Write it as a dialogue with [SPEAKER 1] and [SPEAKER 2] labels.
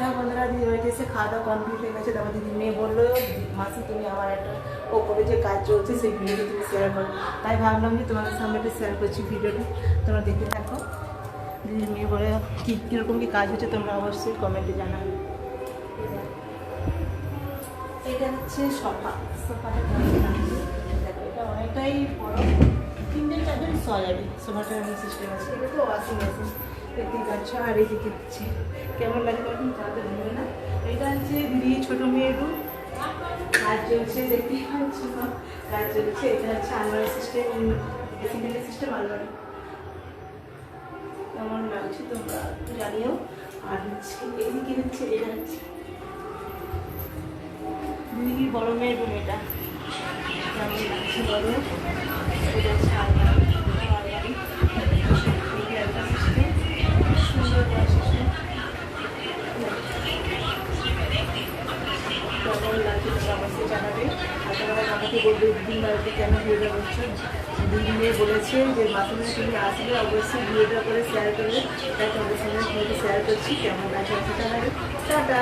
[SPEAKER 1] হ্যাঁ বন্ধুরা, দিদি বাড়িতে এসে খাওয়া দাওয়া কমপ্লিট হয়ে গেছে। তারপর দিদি মেয়ে বললো, মাসি তুমি আমার একটা ওপরে যে কাজ চলছে সেই ভিডিওটা তুমি শেয়ার করো। তাই ভাবলাম যে তোমাদের সামনে একটু শেয়ার করছি ভিডিওটা, তোমরা দেখে থাকো। দিদির মেয়ে বলে কীরকম কী কাজ হচ্ছে তোমরা অবশ্যই কমেন্টে জানাবে। এটা হচ্ছে সোফাটা দেখো, এটা অনেকটাই বড়, 3-4 জন শোয়া যাবে। সোফাটার এমন সিস্টেম আছে। এটা তো ওয়াশিং মেশিন দেখতেই পাচ্ছ। আর এদিকে হচ্ছে কেমন লাগে তখন জানতে ভুলবে না। এটা হচ্ছে দিদি ছোটো মেয়ের রুম, কাজ চলছে দেখতেই পাচ্ছ, কাজ চলছে। এটা হচ্ছে আলমারি সিস্টেম, সিঙ্গেল সিস্টেম আলমারি। কেমন লাগছে তোমরা একটু জানিও। আর হচ্ছে এদিকে হচ্ছে এটা হচ্ছে দিদির বড় মেয়ের রুম। এটা কেমন লাগছে বড়। এটা হচ্ছে আলমারি, সুন্দর সিস্টেম। কেমন লাগছে তোমরা অবশ্যই জানাবে। আর তোমরা আমাকে বলবে দিদির বাড়িতে কেন ভিডিওটা করছো। দিদি মেয়ে বলেছে যে মাসে মাসে তুমি আসলে অবশ্যই ভিডিওটা করে শেয়ার করবে, তাই তোমাদের সঙ্গে শেয়ার করছি। কেমন লাগছে জানাবে। টাটা।